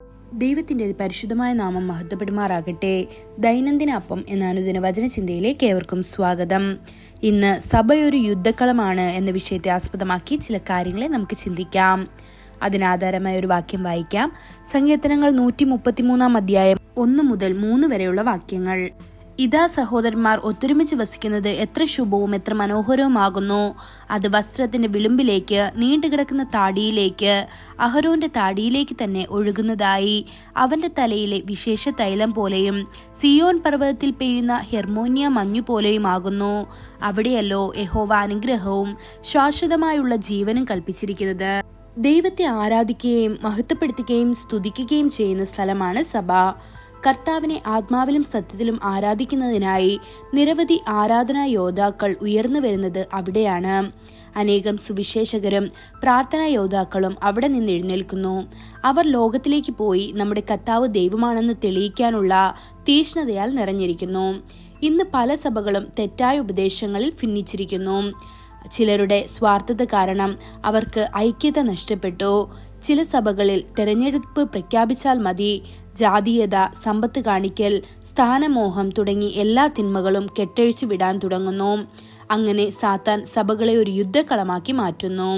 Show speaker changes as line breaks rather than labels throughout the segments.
ദൈവത്തിൻ്റെ പരിശുദ്ധമായ നാമം മഹത്വപ്പെടുമാറാകട്ടെ. ദൈനംദിന അപ്പം എന്ന അനുദിന വചനചിന്തയിലേക്ക് ഏവർക്കും സ്വാഗതം. ഇന്ന് സഭയൊരു യുദ്ധക്കളമാണ് എന്ന വിഷയത്തെ ആസ്പദമാക്കി ചില കാര്യങ്ങളെ നമുക്ക് ചിന്തിക്കാം. അതിനാധാരമായ ഒരു വാക്യം വായിക്കാം. സങ്കീർത്തനങ്ങൾ 133 അധ്യായം 1 മുതൽ 3 വരെയുള്ള വാക്യങ്ങൾ. ഇതാ സഹോദരന്മാർ ഒത്തൊരുമിച്ച് വസിക്കുന്നത് എത്ര ശുഭവും എത്ര മനോഹരവുമാകുന്നു. അത് വസ്ത്രത്തിന്റെ വിളുമ്പിലേക്ക്, നീണ്ടുകിടക്കുന്ന താടിയിലേക്ക്, അഹരോന്റെ താടിയിലേക്ക് തന്നെ ഒഴുകുന്നതായി. അവന്റെ തലയിലെ വിശേഷ തൈലം പോലെയും സിയോൻ പർവ്വതത്തിൽ പെയ്യുന്ന ഹെർമോനിയ മഞ്ഞു പോലെയുമാകുന്നു. അവിടെയല്ലോ യഹോവ അനുഗ്രഹവും ശാശ്വതമായുള്ള ജീവനും കൽപ്പിച്ചിരിക്കുന്നത്. ദൈവത്തെ ആരാധിക്കുകയും മഹത്വപ്പെടുത്തുകയും സ്തുതിക്കുകയും ചെയ്യുന്ന സ്ഥലമാണ് സഭ. കർത്താവിനെ ആത്മാവിലും സത്യത്തിലും ആരാധിക്കുന്നതിനായി നിരവധി ആരാധനാ യോദ്ധാക്കൾ ഉയർന്നു വരുന്നത് അവിടെയാണ്. അനേകം സുവിശേഷകരും പ്രാർത്ഥനാ യോദ്ധാക്കളും അവിടെ നിന്ന് എഴുന്നേൽക്കുന്നു. അവർ ലോകത്തിലേക്ക് പോയി നമ്മുടെ കർത്താവ് ദൈവമാണെന്ന് തെളിയിക്കാനുള്ള തീഷ്ണതയാൽ നിറഞ്ഞിരിക്കുന്നു. ഇന്ന് പല സഭകളും തെറ്റായ ഉപദേശങ്ങളിൽ ഭിന്നിച്ചിരിക്കുന്നു. ചിലരുടെ സ്വാർത്ഥത കാരണം അവർക്ക് ഐക്യത നഷ്ടപ്പെട്ടു. ചില സഭകളിൽ തെരഞ്ഞെടുപ്പ് പ്രഖ്യാപിച്ചാൽ മതി, ജാതീയത, സമ്പത്ത് കാണിക്കൽ, സ്ഥാനമോഹം തുടങ്ങി എല്ലാ തിന്മകളും കെട്ടഴിച്ചു വിടാൻ തുടങ്ങുന്നു. അങ്ങനെ സാത്താൻ സഭകളെ ഒരു യുദ്ധക്കളമാക്കി മാറ്റുന്നു.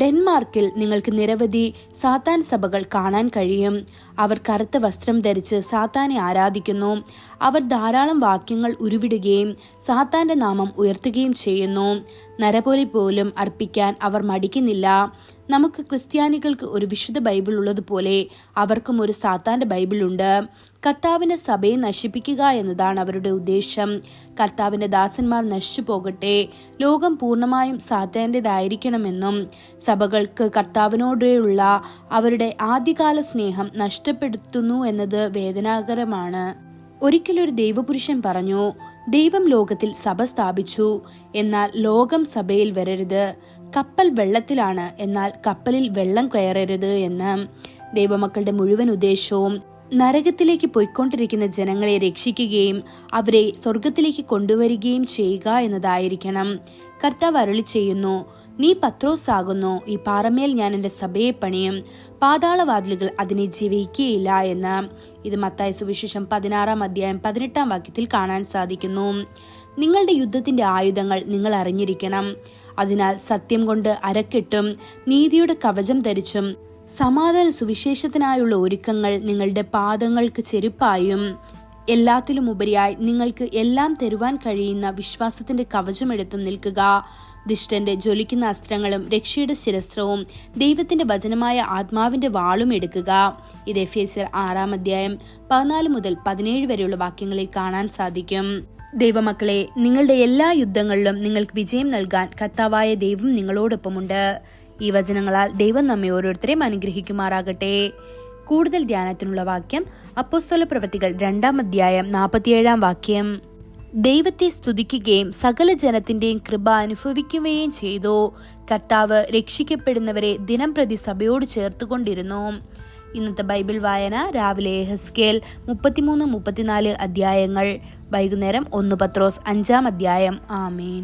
ഡെൻമാർക്കിൽ നിങ്ങൾക്ക് നിരവധി സാത്താൻ സഭകൾ കാണാൻ കഴിയും. അവർ കറുത്ത വസ്ത്രം ധരിച്ച് സാത്താനെ ആരാധിക്കുന്നു. അവർ ധാരാളം വാക്യങ്ങൾ ഉരുവിടുകയും സാത്താന്റെ നാമം ഉയർത്തുകയും ചെയ്യുന്നു. നരബലി പോലും അർപ്പിക്കാൻ അവർ മടിക്കുന്നില്ല. നമുക്ക് ക്രിസ്ത്യാനികൾക്ക് ഒരു വിശുദ്ധ ബൈബിൾ ഉള്ളതുപോലെ അവർക്കും ഒരു സാത്താന്റെ ബൈബിൾ ഉണ്ട്. കർത്താവിന്റെ സഭയെ നശിപ്പിക്കുക എന്നതാണ് അവരുടെ ഉദ്ദേശം. കർത്താവിന്റെ ദാസന്മാർ നശിച്ചു പോകട്ടെ, ലോകം പൂർണ്ണമായും സാത്താന്റേതായിരിക്കണമെന്നും സഭകൾക്ക് കർത്താവിനോടുള്ള അവരുടെ ആദ്യകാല സ്നേഹം നഷ്ടപ്പെടുത്തുന്നു എന്നത് വേദനാകരമാണ്. ഒരിക്കലൊരു ദൈവപുരുഷൻ പറഞ്ഞു, ദൈവം ലോകത്തിൽ സഭ സ്ഥാപിച്ചു, എന്നാൽ ലോകം സഭയിൽ വരരുത്. കപ്പൽ വെള്ളത്തിലാണ്, എന്നാൽ കപ്പലിൽ വെള്ളം കയറരുത് എന്ന്. ദൈവമക്കളുടെ മുഴുവൻ ഉദ്ദേശവും നരകത്തിലേക്ക് പോയിക്കൊണ്ടിരിക്കുന്ന ജനങ്ങളെ രക്ഷിക്കുകയും അവരെ സ്വർഗത്തിലേക്ക് കൊണ്ടുവരികയും ചെയ്യുക എന്നതായിരിക്കണം. കർത്താവ് അരുളി ചെയ്യുന്നു, നീ പത്രോസ് ആകുന്നു, ഈ പാറമേൽ ഞാൻ എൻ്റെ സഭയെ പണിയും, പാതാളവാതിലുകൾ അതിനെ ജയിക്കുകയില്ല എന്ന്. ഇത് മത്തായി സുവിശേഷം 16 അധ്യായം 18 വാക്യത്തിൽ കാണാൻ സാധിക്കുന്നു. നിങ്ങളുടെ യുദ്ധത്തിന്റെ ആയുധങ്ങൾ നിങ്ങൾ അറിഞ്ഞിരിക്കണം. അതിനാൽ സത്യം കൊണ്ട് അരക്കെട്ടും നീതിയുടെ കവചം ധരിച്ചും സമാധാന സുവിശേഷത്തിനായുള്ള ഒരുക്കങ്ങൾ നിങ്ങളുടെ പാദങ്ങൾക്ക് ചെരുപ്പായും, എല്ലാത്തിലും ഉപരിയായി നിങ്ങൾക്ക് എല്ലാം തരുവാൻ കഴിയുന്ന വിശ്വാസത്തിന്റെ കവചമെടുത്തും നിൽക്കുക. ദുഷ്ടന്റെ ജ്വലിക്കുന്ന അസ്ത്രങ്ങളും രക്ഷയുടെ ശിരസ്ത്രവും ദൈവത്തിന്റെ വചനമായ ആത്മാവിന്റെ വാളും എടുക്കുക. ഇത് എഫേസ്യർ 6 അധ്യായം 14 മുതൽ 17 വരെയുള്ള വാക്യങ്ങളിൽ കാണാൻ സാധിക്കും. ദൈവമക്കളെ, നിങ്ങളുടെ എല്ലാ യുദ്ധങ്ങളിലും നിങ്ങൾക്ക് വിജയം നൽകാൻ കർത്താവായ ദൈവം നിങ്ങളോടൊപ്പമുണ്ട്. ഈ വചനങ്ങളാൽ ദൈവം നമ്മെ ഓരോരുത്തരെയും അനുഗ്രഹിക്കുമാറാകട്ടെ. കൂടുതൽ ധ്യാനത്തിനുള്ള വാക്യം അപ്പോസ്തല പ്രവൃത്തികൾ 2 അധ്യായം 47 വാക്യം. ദൈവത്തെ സ്തുതിക്കുകയും സകല ജനത്തിന്റെയും കൃപ അനുഭവിക്കുകയും ചെയ്തു. കർത്താവ് രക്ഷിക്കപ്പെടുന്നവരെ ദിനം പ്രതി സഭയോട് ചേർത്തുകൊണ്ടിരുന്നു. ഇന്നത്തെ ബൈബിൾ വായന രാവിലെ യെഹെസ്കേൽ 33-34 അധ്യായങ്ങൾ, വൈകുന്നേരം 1 പത്രോസ് 5 അധ്യായം. ആമേൻ.